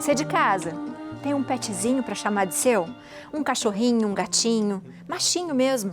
Você é de casa? Tem um petzinho para chamar de seu? Um cachorrinho, um gatinho, machinho mesmo?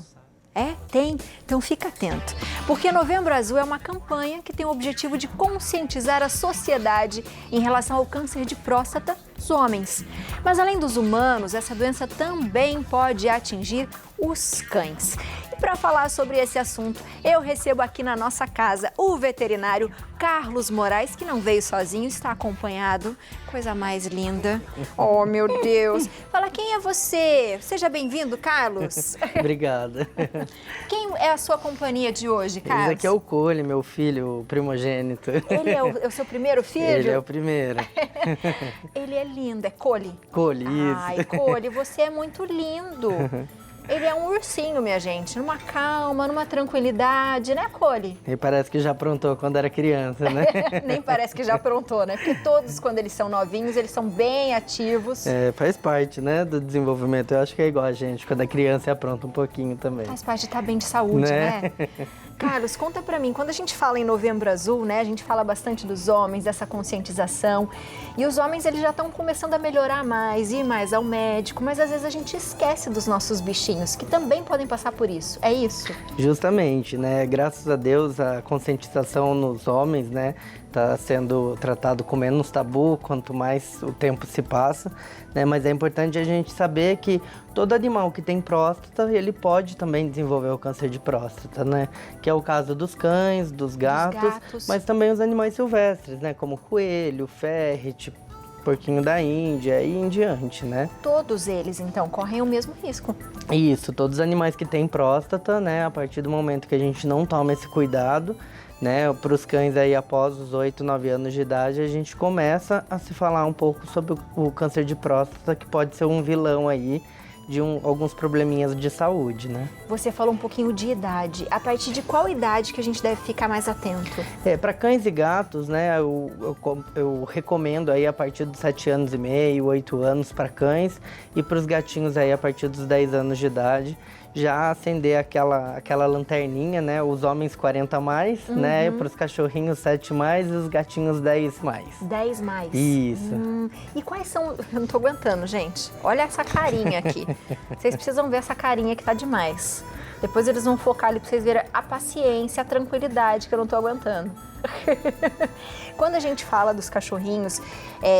É, tem. Então fica atento. Porque Novembro Azul é uma campanha que tem o objetivo de conscientizar a sociedade em relação ao câncer de próstata dos homens. Mas além dos humanos, essa doença também pode atingir os cães. E para falar sobre esse assunto, eu recebo aqui na nossa casa o veterinário Carlos Moraes, que não veio sozinho, está acompanhado. Coisa mais linda. Oh, meu Deus. Fala, quem é você? Seja bem-vindo, Carlos. Obrigado. Quem é a sua companhia de hoje, Carlos? Esse aqui é o Cole, meu filho, o primogênito. Ele é o seu primeiro filho? Ele é o primeiro. Ele é lindo, é Cole? Cole, isso. Ai, Cole, você é muito lindo. Ele é um ursinho, minha gente, numa calma, numa tranquilidade, né, Cole? Ele parece que já aprontou quando era criança, né? Nem parece que já aprontou, né? Porque todos, quando eles são novinhos, eles são bem ativos. É, faz parte, né, do desenvolvimento. Eu acho que é igual a gente, quando é criança apronta um pouquinho também. Faz parte de estar bem de saúde, né? Carlos, conta pra mim, quando a gente fala em Novembro Azul, né, a gente fala bastante dos homens, dessa conscientização, e os homens, eles já estão começando a melhorar mais, ir mais ao médico, mas às vezes a gente esquece dos nossos bichinhos, que também podem passar por isso, é isso? Justamente, né, graças a Deus a conscientização nos homens, né, está sendo tratado com menos tabu quanto mais o tempo se passa, né? Mas é importante a gente saber que todo animal que tem próstata, ele pode também desenvolver o câncer de próstata, né? Que é o caso dos cães, dos gatos, mas também os animais silvestres, né? Como coelho, ferret, porquinho da Índia e em diante, né? Todos eles, então, correm o mesmo risco. Isso, todos os animais que têm próstata, né? A partir do momento que a gente não toma esse cuidado, né, para os cães aí após os 8, 9 anos de idade, a gente começa a se falar um pouco sobre o câncer de próstata, que pode ser um vilão aí de alguns probleminhas de saúde, né? Você falou um pouquinho de idade. A partir de qual idade que a gente deve ficar mais atento? Para cães e gatos, né, eu recomendo aí a partir dos 7 anos e meio, 8 anos para cães, e para os gatinhos aí a partir dos 10 anos de idade, já acender aquela lanterninha, né? Os homens 40 mais, né? Para os cachorrinhos 7 mais e os gatinhos 10 mais. 10 mais? Isso. E quais são... Eu não tô aguentando, gente. Olha essa carinha aqui. Vocês precisam ver essa carinha que tá demais. Depois eles vão focar ali para vocês verem a paciência, a tranquilidade que eu não tô aguentando. Quando a gente fala dos cachorrinhos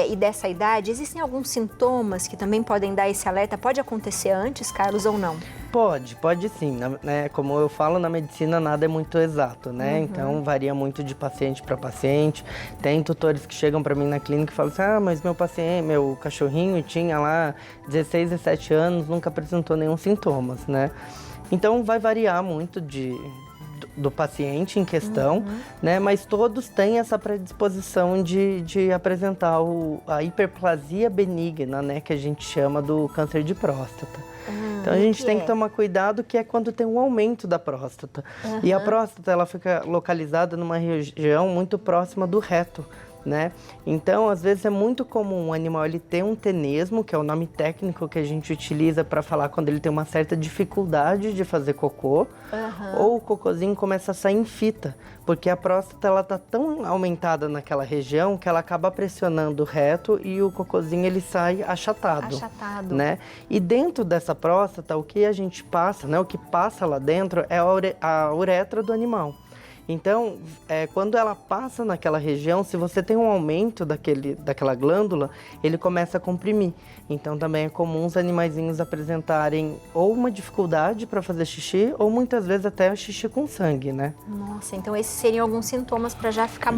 e dessa idade, existem alguns sintomas que também podem dar esse alerta? Pode acontecer antes, Carlos, ou não? Pode sim, né? Como eu falo, na medicina nada é muito exato, né? Então varia muito de paciente para paciente. Tem tutores que chegam para mim na clínica e falam assim: mas meu cachorrinho tinha lá 16, 17 anos, nunca apresentou nenhum sintomas, né? Então vai variar muito do paciente em questão, né? Mas todos têm essa predisposição de apresentar a hiperplasia benigna, né? Que a gente chama do câncer de próstata. Então a gente tem que tomar cuidado, que é quando tem um aumento da próstata. E a próstata, ela fica localizada numa região muito próxima do reto, né? Então, às vezes é muito comum o animal ele ter um tenesmo, que é o nome técnico que a gente utiliza para falar quando ele tem uma certa dificuldade de fazer cocô, ou o cocôzinho começa a sair em fita, porque a próstata ela tá tão aumentada naquela região que ela acaba pressionando o reto e o cocôzinho ele sai achatado, né? E dentro dessa próstata, o que a gente passa, né? O que passa lá dentro é a uretra do animal. Então, quando ela passa naquela região, se você tem um aumento daquela glândula, ele começa a comprimir. Então, também é comum os animaizinhos apresentarem ou uma dificuldade para fazer xixi, ou muitas vezes até xixi com sangue, né? Nossa, então esses seriam alguns sintomas para já ficar...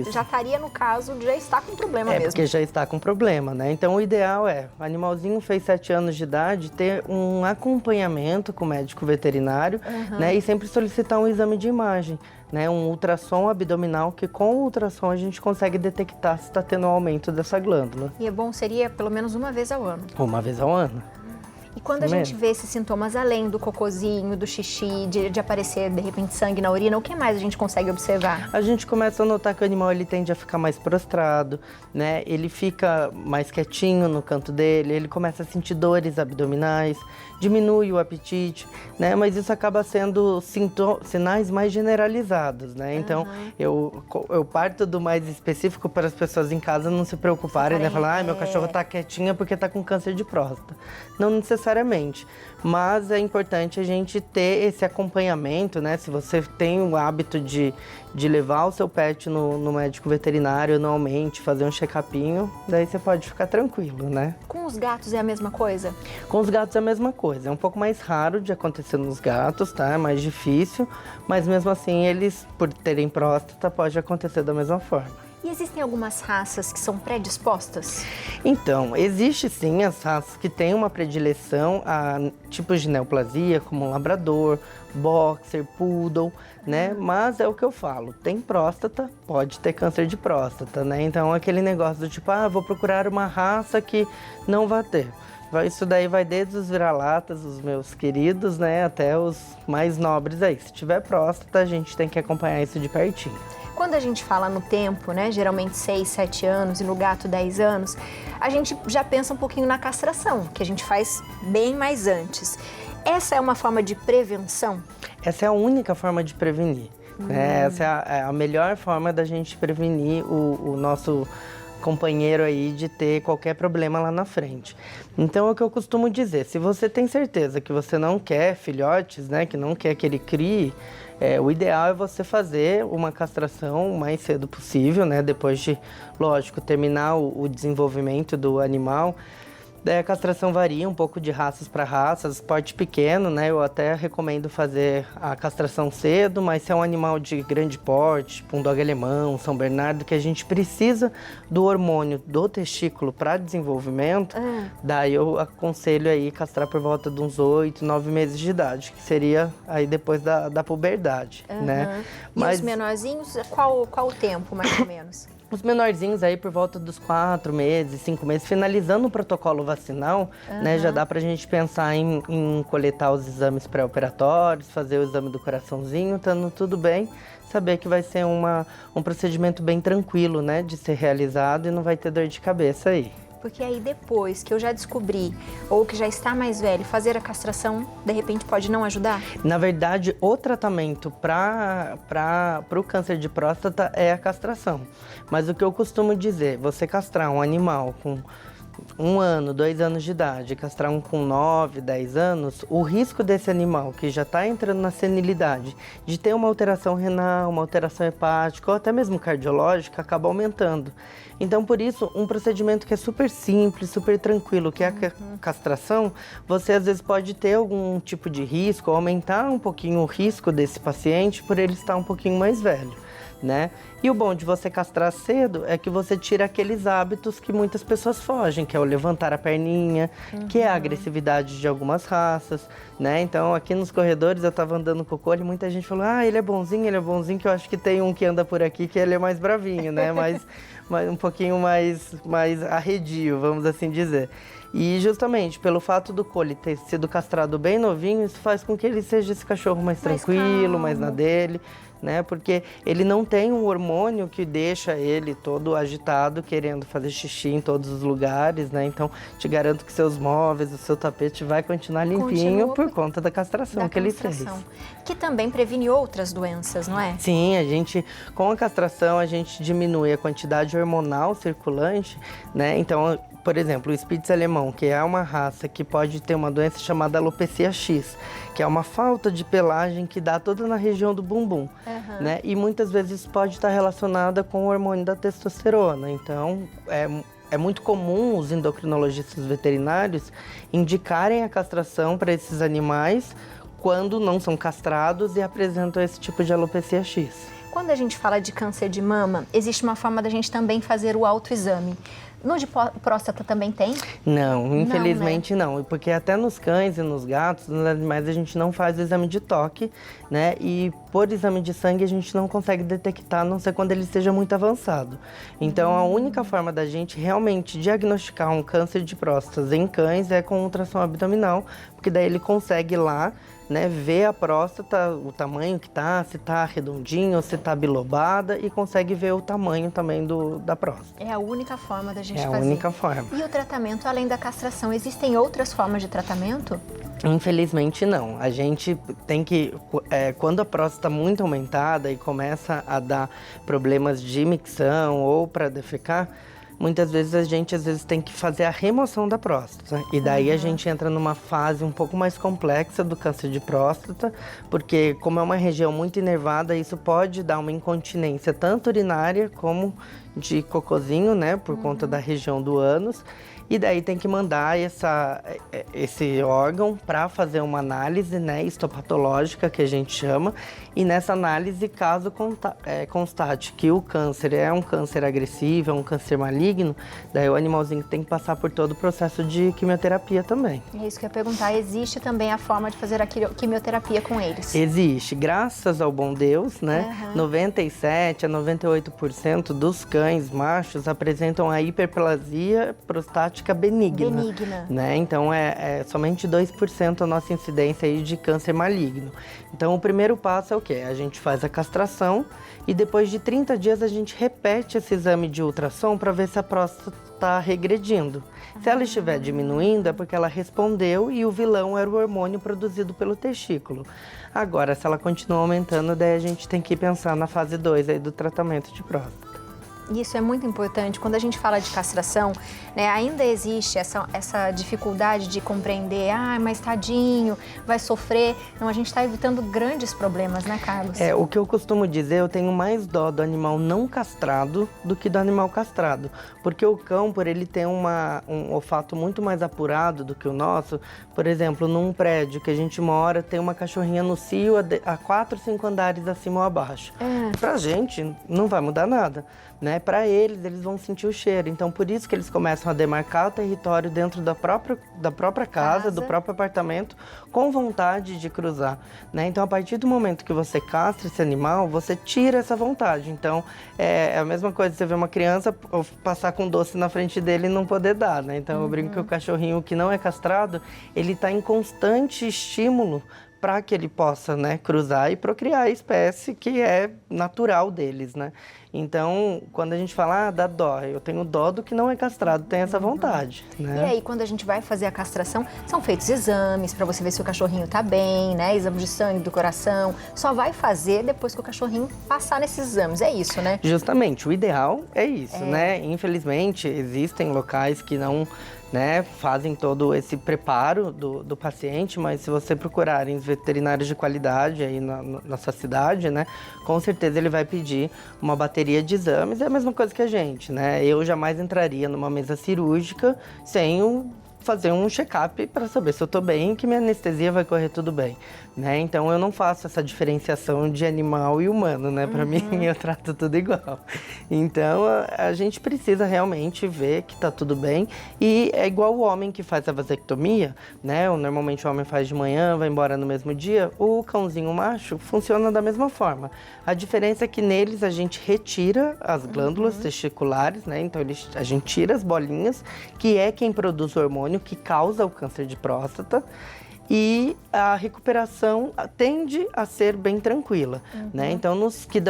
Já estaria no caso de já estar com problema mesmo. Porque já está com problema, né? Então, o ideal o animalzinho fez 7 anos de idade, ter um acompanhamento com o médico veterinário, né? E sempre solicitar um exame de imagem, né? Um ultrassom abdominal, que com o ultrassom a gente consegue detectar se está tendo um aumento dessa glândula. E seria pelo menos uma vez ao ano? Uma vez ao ano. E quando a gente vê esses sintomas, além do cocôzinho, do xixi, de aparecer, de repente, sangue na urina, o que mais a gente consegue observar? A gente começa a notar que o animal ele tende a ficar mais prostrado, né? Ele fica mais quietinho no canto dele, ele começa a sentir dores abdominais, diminui o apetite, né? Mas isso acaba sendo sinais mais generalizados, né? Então, eu parto do mais específico para as pessoas em casa não se preocuparem, né? Falar, meu cachorro tá quietinho porque tá com câncer de próstata. Não necessariamente, mas é importante a gente ter esse acompanhamento, né? Se você tem o hábito de levar o seu pet no médico veterinário anualmente, fazer um check-upinho, daí você pode ficar tranquilo, né? Com os gatos é a mesma coisa? Com os gatos é a mesma coisa. É um pouco mais raro de acontecer nos gatos, tá? É mais difícil, mas mesmo assim eles, por terem próstata, pode acontecer da mesma forma. E existem algumas raças que são predispostas? Então, existe sim as raças que têm uma predileção a tipos de neoplasia, como labrador, boxer, poodle, né? Mas é o que eu falo, tem próstata, pode ter câncer de próstata, né? Então, aquele negócio do tipo, vou procurar uma raça que não vai ter. Isso daí vai desde os vira-latas, os meus queridos, né? Até os mais nobres aí. Se tiver próstata, a gente tem que acompanhar isso de pertinho. Quando a gente fala no tempo, né, geralmente 6, 7 anos e no gato 10 anos, a gente já pensa um pouquinho na castração, que a gente faz bem mais antes. Essa é uma forma de prevenção? Essa é a única forma de prevenir. Né? Essa é a melhor forma da gente prevenir o nosso companheiro aí de ter qualquer problema lá na frente. Então é o que eu costumo dizer, se você tem certeza que você não quer filhotes, né, que não quer que ele crie, o ideal é você fazer uma castração o mais cedo possível, né, depois de, lógico, terminar o desenvolvimento do animal. Daí a castração varia um pouco de raças para raças, porte pequeno, né? Eu até recomendo fazer a castração cedo, mas se é um animal de grande porte, tipo um dog alemão, São Bernardo, que a gente precisa do hormônio do testículo para desenvolvimento, daí eu aconselho aí castrar por volta de uns 8, 9 meses de idade, que seria aí depois da puberdade, né? Mas... E os menorzinhos, qual o tempo, mais ou menos? Os menorzinhos aí por volta dos 4 meses, 5 meses, finalizando o protocolo vacinal, né, já dá pra gente pensar em coletar os exames pré-operatórios, fazer o exame do coraçãozinho, estando tudo bem, saber que vai ser um procedimento bem tranquilo, né, de ser realizado e não vai ter dor de cabeça aí. Porque aí depois que eu já descobri, ou que já está mais velho, fazer a castração, de repente pode não ajudar? Na verdade, o tratamento para o câncer de próstata é a castração. Mas o que eu costumo dizer, você castrar um animal com 1 ano, 2 anos de idade, castrar um com 9, 10 anos, o risco desse animal que já está entrando na senilidade de ter uma alteração renal, uma alteração hepática ou até mesmo cardiológica acaba aumentando. Então, por isso, um procedimento que é super simples, super tranquilo, que é a castração, você às vezes pode ter algum tipo de risco, aumentar um pouquinho o risco desse paciente por ele estar um pouquinho mais velho, né? E o bom de você castrar cedo é que você tira aqueles hábitos que muitas pessoas fogem, que é o levantar a perninha, que é a agressividade de algumas raças, né? Então, aqui nos corredores eu tava andando com o Cole e muita gente falou, ele é bonzinho, que eu acho que tem um que anda por aqui que ele é mais bravinho, né? Mas um pouquinho mais arredio, vamos assim dizer. E justamente pelo fato do Cole ter sido castrado bem novinho, isso faz com que ele seja esse cachorro mais tranquilo, calmo, mais na dele, né? Porque ele não tem um hormônio que deixa ele todo agitado, querendo fazer xixi em todos os lugares, né? Então, te garanto que seus móveis, o seu tapete vai continuar limpinho por conta da castração que ele fez. Que também previne outras doenças, não é? Sim, com a castração, a gente diminui a quantidade hormonal circulante, né? Então, por exemplo, o Spitz alemão, que é uma raça que pode ter uma doença chamada alopecia X, que é uma falta de pelagem que dá toda na região do bumbum, né? E muitas vezes pode estar relacionada com o hormônio da testosterona. Então, é muito comum os endocrinologistas veterinários indicarem a castração para esses animais quando não são castrados e apresentam esse tipo de alopecia X. Quando a gente fala de câncer de mama, existe uma forma da gente também fazer o autoexame. No de próstata também tem? Não, infelizmente não, porque até nos cães e nos gatos, nos animais, a gente não faz o exame de toque, né? E por exame de sangue a gente não consegue detectar, a não ser quando ele esteja muito avançado. Então a única forma da gente realmente diagnosticar um câncer de próstata em cães é com ultrassom abdominal, porque daí ele consegue ir lá, né, ver a próstata, o tamanho que tá, se tá redondinho, se tá bilobada e consegue ver o tamanho também da próstata. É a única forma da gente fazer. É a única forma. E o tratamento, além da castração, existem outras formas de tratamento? Infelizmente não. A gente tem que, quando a próstata está muito aumentada e começa a dar problemas de micção ou para defecar, muitas vezes a gente tem que fazer a remoção da próstata. E daí a gente entra numa fase um pouco mais complexa do câncer de próstata, porque como é uma região muito inervada, isso pode dar uma incontinência tanto urinária como de cocôzinho, né, por conta da região do ânus. E daí tem que mandar esse órgão para fazer uma análise, né, histopatológica, que a gente chama. E nessa análise, caso constate que o câncer é um câncer agressivo, é um câncer maligno, daí o animalzinho tem que passar por todo o processo de quimioterapia também. É isso que eu ia perguntar. Existe também a forma de fazer a quimioterapia com eles? Existe. Graças ao bom Deus, né, 97 a 98% dos cães machos apresentam a hiperplasia prostática benigna. Né? Então, é somente 2% a nossa incidência aí de câncer maligno. Então, o primeiro passo é o quê? A gente faz a castração e depois de 30 dias a gente repete esse exame de ultrassom para ver se a próstata está regredindo. Se ela estiver diminuindo, é porque ela respondeu e o vilão era o hormônio produzido pelo testículo. Agora, se ela continua aumentando, daí a gente tem que pensar na fase 2 aí do tratamento de próstata. Isso é muito importante. Quando a gente fala de castração, né, ainda existe essa dificuldade de compreender, mas tadinho, vai sofrer. Não, a gente está evitando grandes problemas, né, Carlos? O que eu costumo dizer, eu tenho mais dó do animal não castrado do que do animal castrado. Porque o cão, por ele ter um olfato muito mais apurado do que o nosso, por exemplo, num prédio que a gente mora, tem uma cachorrinha no cio a 4, 5 andares acima ou abaixo. Pra gente, não vai mudar nada. Né? Para eles vão sentir o cheiro. Então, por isso que eles começam a demarcar o território dentro da própria casa, do próprio apartamento, com vontade de cruzar. Né? Então, a partir do momento que você castra esse animal, você tira essa vontade. Então, é a mesma coisa, você vê uma criança passar com doce na frente dele e não poder dar. Né? Então, eu brinco que o cachorrinho que não é castrado, ele está em constante estímulo para que ele possa, né, cruzar e procriar a espécie que é natural deles, né? Então, quando a gente fala, dá dó, eu tenho dó do que não é castrado, tem essa vontade, né? E aí, quando a gente vai fazer a castração, são feitos exames para você ver se o cachorrinho tá bem, né? Exame de sangue, do coração. Só vai fazer depois que o cachorrinho passar nesses exames, é isso, né? Justamente, o ideal é isso, né? Infelizmente, existem locais que não, né, fazem todo esse preparo do paciente, mas se você procurar em veterinários de qualidade aí na sua cidade, né, com certeza ele vai pedir uma bateria de exames. É a mesma coisa que a gente, né? Eu jamais entraria numa mesa cirúrgica sem fazer um check-up para saber se eu tô bem e que minha anestesia vai correr tudo bem, né? Então eu não faço essa diferenciação de animal e humano, né? Para mim eu trato tudo igual. Então a gente precisa realmente ver que tá tudo bem e é igual o homem que faz a vasectomia, né? Normalmente o homem faz de manhã, vai embora no mesmo dia. O cãozinho macho funciona da mesma forma. A diferença é que neles a gente retira as glândulas testiculares, né? Então a gente tira as bolinhas, que é quem produz o hormônio que causa o câncer de próstata, e a recuperação tende a ser bem tranquila, né? Então, nos que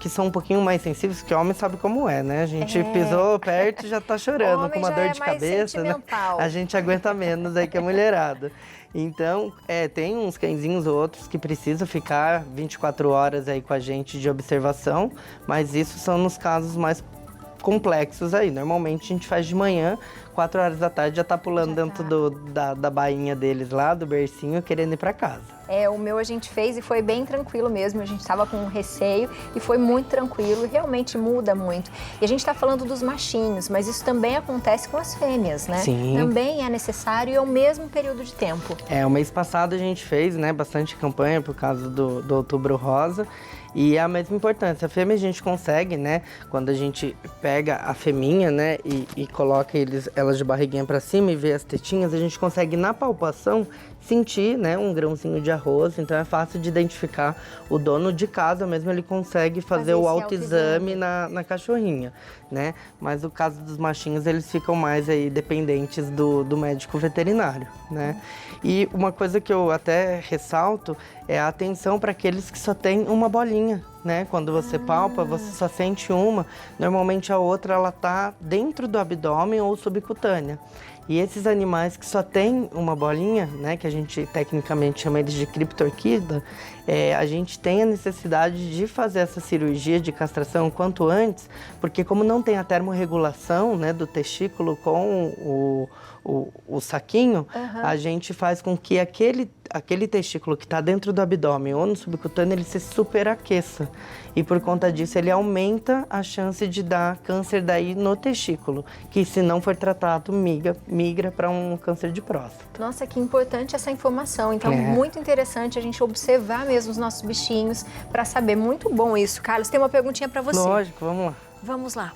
são um pouquinho mais sensíveis, que o homem sabe como é, né? A gente pisou perto e já tá chorando, com uma dor de cabeça, né? A gente aguenta menos aí que a mulherada. Então, tem uns cãezinhos ou outros que precisam ficar 24 horas aí com a gente de observação, mas isso são nos casos mais complexos aí. Normalmente a gente faz de manhã 4 horas da tarde já tá pulando Já dentro tá. da bainha deles lá, do bercinho, querendo ir pra casa. O meu a gente fez e foi bem tranquilo mesmo, a gente estava com receio e foi muito tranquilo, realmente muda muito. E a gente está falando dos machinhos, mas isso também acontece com as fêmeas, né? Sim. Também é necessário e é o mesmo período de tempo. O mês passado a gente fez, né, bastante campanha por causa do Outubro Rosa. E é a mesma importância. A fêmea a gente consegue, né? Quando a gente pega a fêmea, né? E coloca elas de barriguinha pra cima e vê as tetinhas, a gente consegue, na palpação, sentir, né? Um grãozinho de arroz. Então é fácil de identificar. O dono de casa mesmo, ele consegue fazer o autoexame na cachorrinha, né? Mas no caso dos machinhos, eles ficam mais aí dependentes do médico veterinário, né? E uma coisa que eu até ressalto é a atenção para aqueles que só têm uma bolinha, né? Quando você palpa, você só sente uma. Normalmente a outra, ela tá dentro do abdômen ou subcutânea. E esses animais que só têm uma bolinha, né? Que a gente tecnicamente chama eles de criptorquida, a gente tem a necessidade de fazer essa cirurgia de castração quanto antes, porque como não tem a termorregulação, né, do testículo com o saquinho, a gente faz com que aquele testículo que está dentro do abdômen ou no subcutâneo, ele se superaqueça. E por conta disso, ele aumenta a chance de dar câncer daí no testículo, que se não for tratado, migra para um câncer de próstata. Nossa, que importante essa informação. Então, muito interessante a gente observar mesmo os nossos bichinhos para saber. Muito bom isso. Carlos, tem uma perguntinha para você. Lógico, vamos lá. Vamos lá.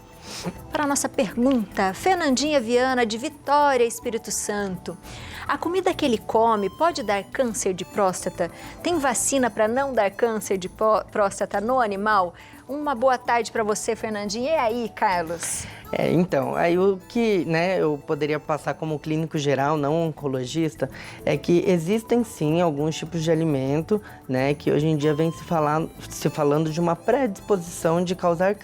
Para a nossa pergunta, Fernandinha Viana, de Vitória, Espírito Santo. A comida que ele come pode dar câncer de próstata? Tem vacina para não dar câncer de próstata no animal? Uma boa tarde para você, Fernandinha. E aí, Carlos? Então, aí o que, né, eu poderia passar como clínico geral, não oncologista, é que existem sim alguns tipos de alimento, né, que hoje em dia vem se falando de uma predisposição de causar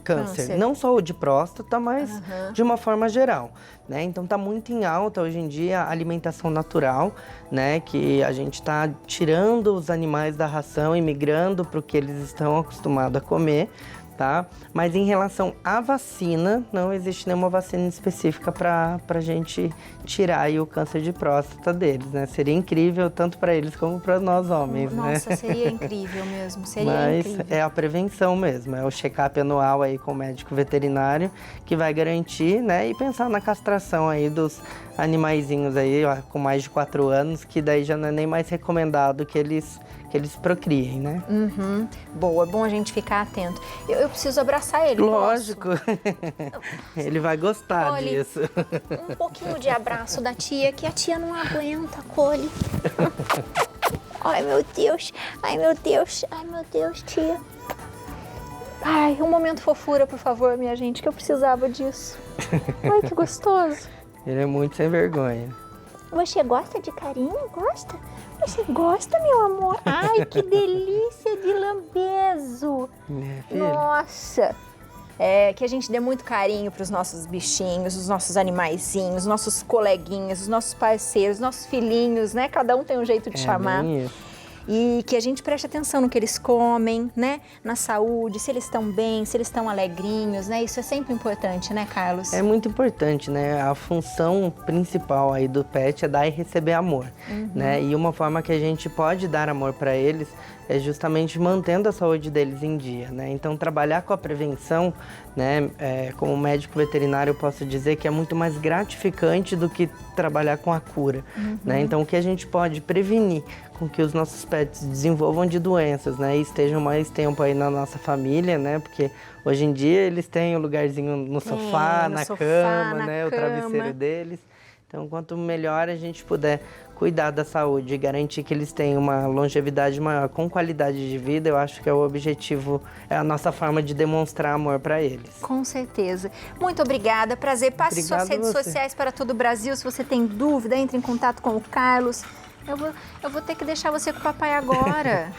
câncer. Não só o de próstata, mas de uma forma geral, né? Então tá muito em alta hoje em dia a alimentação natural, né? Que a gente está tirando os animais da ração e migrando para o que eles estão acostumados a comer, tá? Mas em relação à vacina, não existe nenhuma vacina específica para a gente tirar aí o câncer de próstata deles, né? Seria incrível tanto para eles como para nós homens, né? Nossa, seria incrível mesmo, seria Mas incrível. É a prevenção mesmo, é o check-up anual aí com o médico veterinário que vai garantir, né? E pensar na castração aí dos animaizinhos aí, ó, com mais de 4 anos, que daí já não é nem mais recomendado que eles criem, né? Boa, é bom a gente ficar atento. Eu preciso abraçar ele, Lógico. Ele vai gostar Cole, disso. Um pouquinho de abraço da tia, que a tia não aguenta, Cole. Ai, meu Deus. Ai, meu Deus. Ai, meu Deus, tia. Ai, um momento fofura, por favor, minha gente, que eu precisava disso. Ai, que gostoso. Ele é muito sem vergonha. Você gosta de carinho? Gosta? Você gosta, meu amor? Ai, que delícia de lambezo. Nossa! Que a gente dê muito carinho para os nossos bichinhos, os nossos animaizinhos, os nossos coleguinhas, os nossos parceiros, os nossos filhinhos, né? Cada um tem um jeito de chamar. Bem isso. E que a gente preste atenção no que eles comem, né? Na saúde, se eles estão bem, se eles estão alegrinhos, né? Isso é sempre importante, né, Carlos? É muito importante, né? A função principal aí do pet é dar e receber amor, né? E uma forma que a gente pode dar amor para eles é justamente mantendo a saúde deles em dia, né? Então, trabalhar com a prevenção, né? Como médico veterinário, eu posso dizer que é muito mais gratificante do que trabalhar com a cura, né? Então, o que a gente pode prevenir com que os nossos pets desenvolvam de doenças, né? E estejam mais tempo aí na nossa família, né? Porque hoje em dia eles têm o lugarzinho no sofá, na cama, né? O travesseiro deles. Então, quanto melhor a gente puder cuidar da saúde e garantir que eles tenham uma longevidade maior com qualidade de vida, eu acho que é o objetivo, é a nossa forma de demonstrar amor para eles. Com certeza. Muito obrigada. Prazer. Passe suas redes sociais para todo o Brasil. Se você tem dúvida, entre em contato com o Carlos. Eu vou ter que deixar você com o papai agora.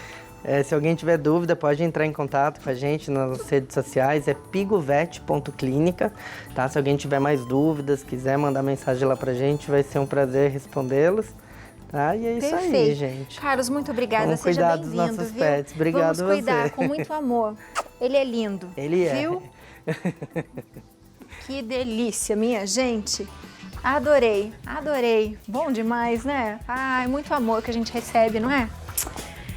Se alguém tiver dúvida, pode entrar em contato com a gente nas redes sociais, é pigovet.clínica, tá? Se alguém tiver mais dúvidas, quiser mandar mensagem lá pra gente, vai ser um prazer respondê-los, tá? E é isso aí, gente. Carlos, muito obrigada. Vamos Seja cuidar bem-vindo, dos nossos pets. Obrigado Vamos cuidar você. com muito amor. Ele é lindo. Ele é. Viu? Que delícia, minha gente. Adorei, adorei. Bom demais, né? Ai, muito amor que a gente recebe, não é?